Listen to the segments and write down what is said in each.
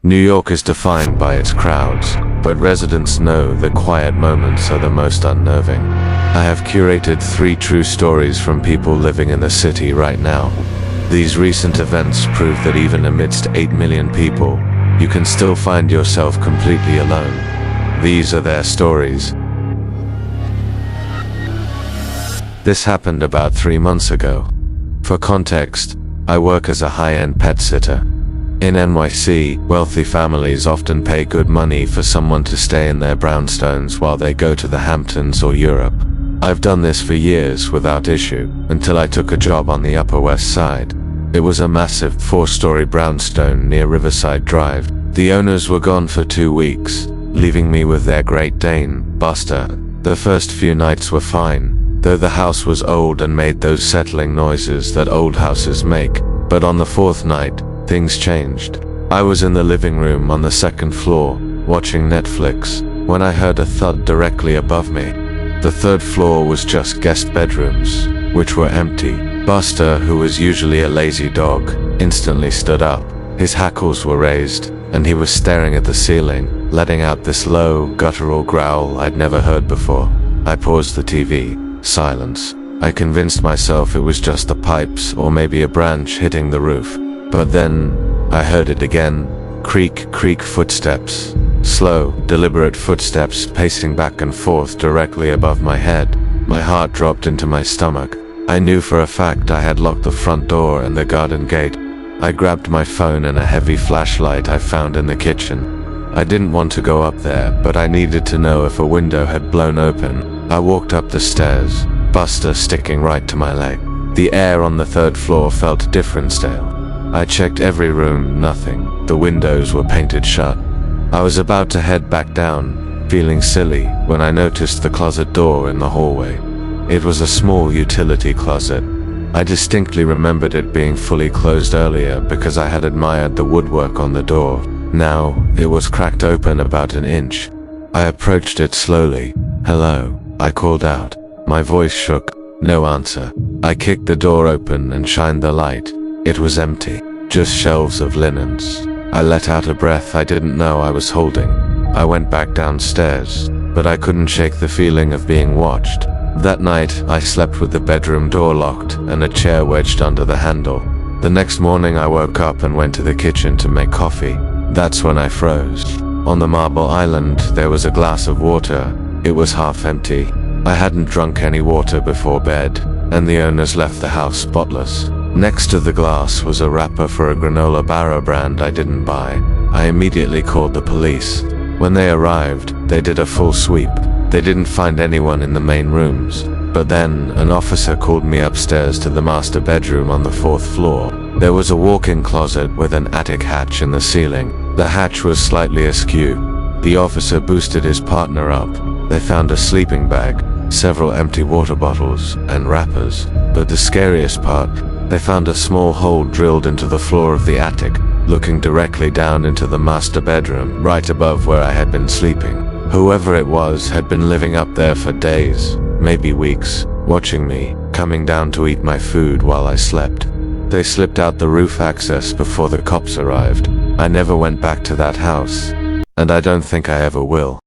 New York is defined by its crowds, but residents know the quiet moments are the most unnerving. I have curated 3 true stories from people living in the city right now. These recent events prove that even amidst 8 million people, you can still find yourself completely alone. These are their stories. This happened about 3 months ago. For context, I work as a high-end pet sitter. In NYC, wealthy families often pay good money for someone to stay in their brownstones while they go to the Hamptons or Europe. I've done this for years without issue, until I took a job on the Upper West Side. It was a massive 4-story brownstone near Riverside Drive. The owners were gone for 2 weeks, leaving me with their Great Dane, Buster. The first few nights were fine, though the house was old and made those settling noises that old houses make. But on the 4th night, things changed. I was in the living room on the 2nd floor, watching Netflix, when I heard a thud directly above me. The 3rd floor was just guest bedrooms, which were empty. Buster, who was usually a lazy dog, instantly stood up. His hackles were raised, and he was staring at the ceiling, letting out this low, guttural growl I'd never heard before. I paused the TV. Silence. I convinced myself it was just the pipes or maybe a branch hitting the roof. But then, I heard it again. Creak, creak footsteps. Slow, deliberate footsteps pacing back and forth directly above my head. My heart dropped into my stomach. I knew for a fact I had locked the front door and the garden gate. I grabbed my phone and a heavy flashlight I found in the kitchen. I didn't want to go up there, but I needed to know if a window had blown open. I walked up the stairs, Buster sticking right to my leg. The air on the 3rd floor felt different stale. I checked every room, nothing. The windows were painted shut. I was about to head back down, feeling silly, when I noticed the closet door in the hallway. It was a small utility closet. I distinctly remembered it being fully closed earlier because I had admired the woodwork on the door. Now, it was cracked open about an inch. I approached it slowly. "Hello," I called out. My voice shook. No answer. I kicked the door open and shined the light. It was empty. Just shelves of linens. I let out a breath I didn't know I was holding. I went back downstairs, but I couldn't shake the feeling of being watched. That night, I slept with the bedroom door locked and a chair wedged under the handle. The next morning I woke up and went to the kitchen to make coffee. That's when I froze. On the marble island, there was a glass of water. It was half empty. I hadn't drunk any water before bed, and the owners left the house spotless. Next to the glass was a wrapper for a granola barra brand I didn't buy. I immediately called the police. When they arrived, they did a full sweep. They didn't find anyone in the main rooms. But then, an officer called me upstairs to the master bedroom on the 4th floor. There was a walk-in closet with an attic hatch in the ceiling. The hatch was slightly askew. The officer boosted his partner up. They found a sleeping bag, several empty water bottles, and wrappers. But the scariest part, they found a small hole drilled into the floor of the attic, looking directly down into the master bedroom, right above where I had been sleeping. Whoever it was had been living up there for days, maybe weeks, watching me, coming down to eat my food while I slept. They slipped out the roof access before the cops arrived. I never went back to that house, and I don't think I ever will.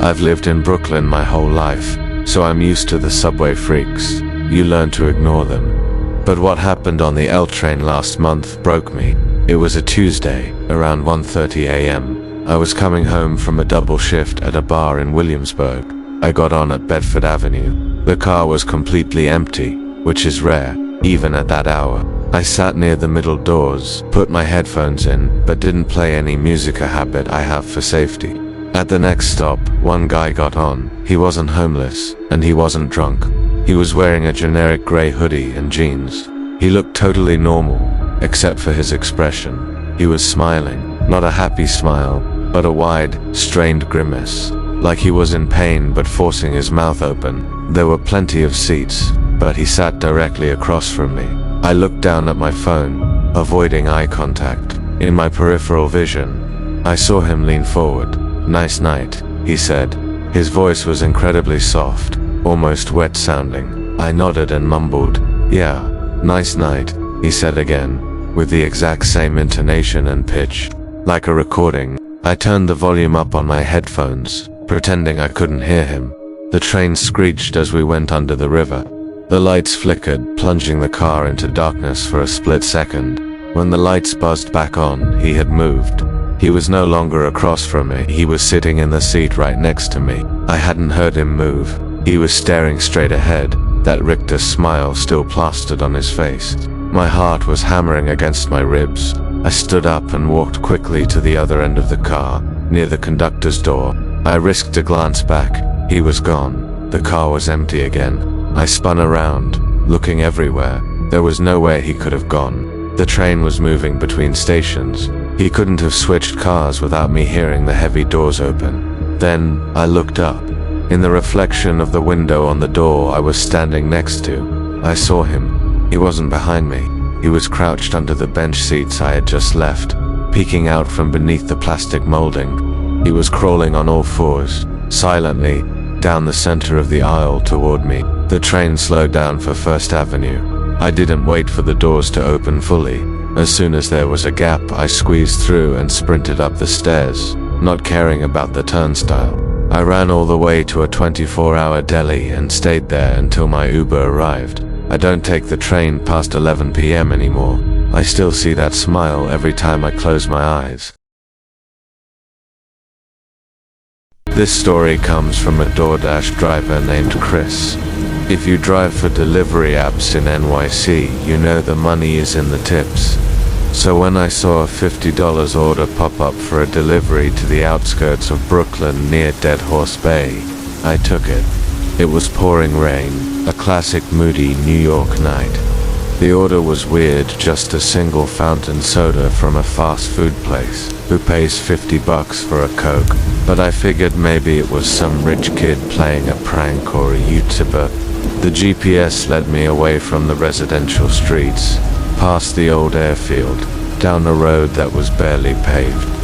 I've lived in Brooklyn my whole life, so I'm used to the subway freaks. You learn to ignore them. But what happened on the L train last month broke me. It was a Tuesday, around 1:30 a.m. I was coming home from a double shift at a bar in Williamsburg. I got on at Bedford Avenue. The car was completely empty, which is rare, even at that hour. I sat near the middle doors, put my headphones in, but didn't play any music, a habit I have for safety. At the next stop, one guy got on. He wasn't homeless, and he wasn't drunk. He was wearing a generic gray hoodie and jeans. He looked totally normal, except for his expression. He was smiling, not a happy smile, but a wide, strained grimace, like he was in pain but forcing his mouth open. There were plenty of seats, but he sat directly across from me. I looked down at my phone, avoiding eye contact. In my peripheral vision, I saw him lean forward. "Nice night," he said. His voice was incredibly soft, almost wet sounding. I nodded and mumbled, "Yeah, nice night," he said again. with the exact same intonation and pitch. Like a recording, I turned the volume up on my headphones, pretending I couldn't hear him. The train screeched as we went under the river. The lights flickered, plunging the car into darkness for a split second. When the lights buzzed back on, he had moved. He was no longer across from me. He was sitting in the seat right next to me. I hadn't heard him move. He was staring straight ahead, that rictus smile still plastered on his face. My heart was hammering against my ribs. I stood up and walked quickly to the other end of the car, near the conductor's door. I risked a glance back. He was gone. The car was empty again. I spun around, looking everywhere. There was nowhere he could have gone. The train was moving between stations. He couldn't have switched cars without me hearing the heavy doors open. Then, I looked up. In the reflection of the window on the door I was standing next to, I saw him. He wasn't behind me. He was crouched under the bench seats I had just left, peeking out from beneath the plastic molding. He was crawling on all fours, silently, down the center of the aisle toward me. The train slowed down for First Avenue. I didn't wait for the doors to open fully. As soon as there was a gap, I squeezed through and sprinted up the stairs, not caring about the turnstile. I ran all the way to a 24-hour deli and stayed there until my Uber arrived. I don't take the train past 11 p.m. anymore. I still see that smile every time I close my eyes. This story comes from a DoorDash driver named Chris. If you drive for delivery apps in NYC, you know the money is in the tips. So when I saw a $50 order pop up for a delivery to the outskirts of Brooklyn near Dead Horse Bay, I took it. It was pouring rain, a classic moody New York night. The order was weird, just a single fountain soda from a fast food place. Who pays $50 for a Coke? But I figured maybe it was some rich kid playing a prank or a YouTuber. The GPS led me away from the residential streets, past the old airfield, down a road that was barely paved.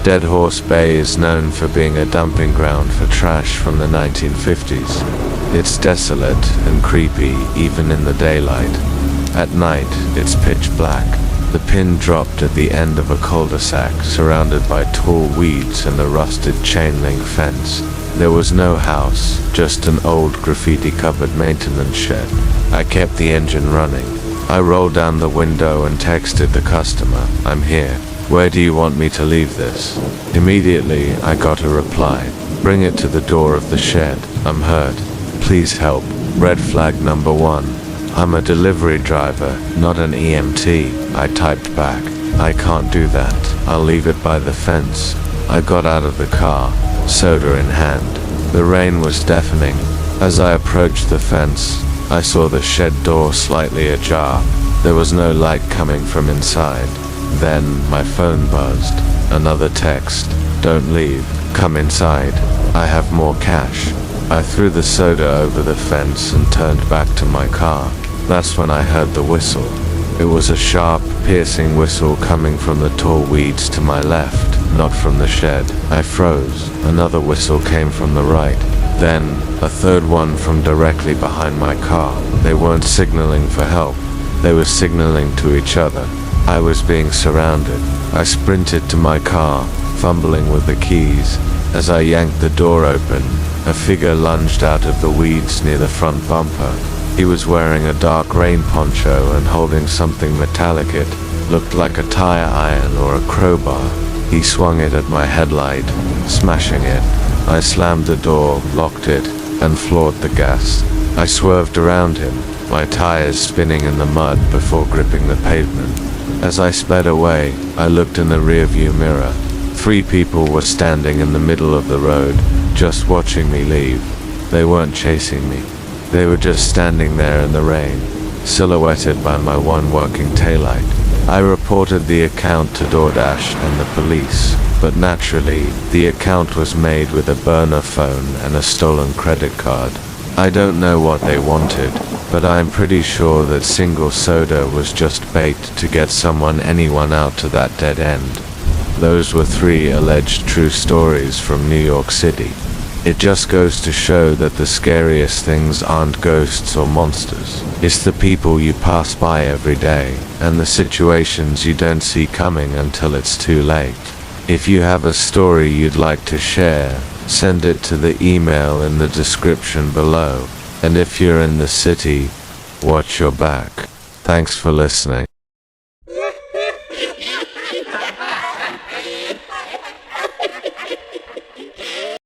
Dead Horse Bay is known for being a dumping ground for trash from the 1950s. It's desolate and creepy even in the daylight. At night, it's pitch black. The pin dropped at the end of a cul-de-sac surrounded by tall weeds and a rusted chain-link fence. There was no house, just an old graffiti-covered maintenance shed. I kept the engine running. I rolled down the window and texted the customer, "I'm here. Where do you want me to leave this?" Immediately, I got a reply. "Bring it to the door of the shed. I'm hurt. Please help." Red flag number 1. "I'm a delivery driver, not an EMT." I typed back, "I can't do that. I'll leave it by the fence." I got out of the car, soda in hand. The rain was deafening. As I approached the fence, I saw the shed door slightly ajar. There was no light coming from inside. Then my phone buzzed. Another text. "Don't leave. Come inside. I have more cash." I threw the soda over the fence and turned back to my car. That's when I heard the whistle. It was a sharp, piercing whistle coming from the tall weeds to my left, not from the shed. I froze. Another whistle came from the right. Then, a third one from directly behind my car. They weren't signaling for help. They were signaling to each other. I was being surrounded. I sprinted to my car, fumbling with the keys. As I yanked the door open, a figure lunged out of the weeds near the front bumper. He was wearing a dark rain poncho and holding something metallic. It looked like a tire iron or a crowbar. He swung it at my headlight, smashing it. I slammed the door, locked it, and floored the gas. I swerved around him, my tires spinning in the mud before gripping the pavement. As I sped away, I looked in the rearview mirror. 3 people were standing in the middle of the road, just watching me leave. They weren't chasing me. They were just standing there in the rain, silhouetted by my one working taillight. I reported the account to DoorDash and the police, but naturally, the account was made with a burner phone and a stolen credit card. I don't know what they wanted, but I'm pretty sure that single soda was just bait to get anyone out to that dead end. Those were 3 alleged true stories from New York City. It just goes to show that the scariest things aren't ghosts or monsters. It's the people you pass by every day, and the situations you don't see coming until it's too late. If you have a story you'd like to share, send it to the email in the description below. And if you're in the city, watch your back. Thanks for listening.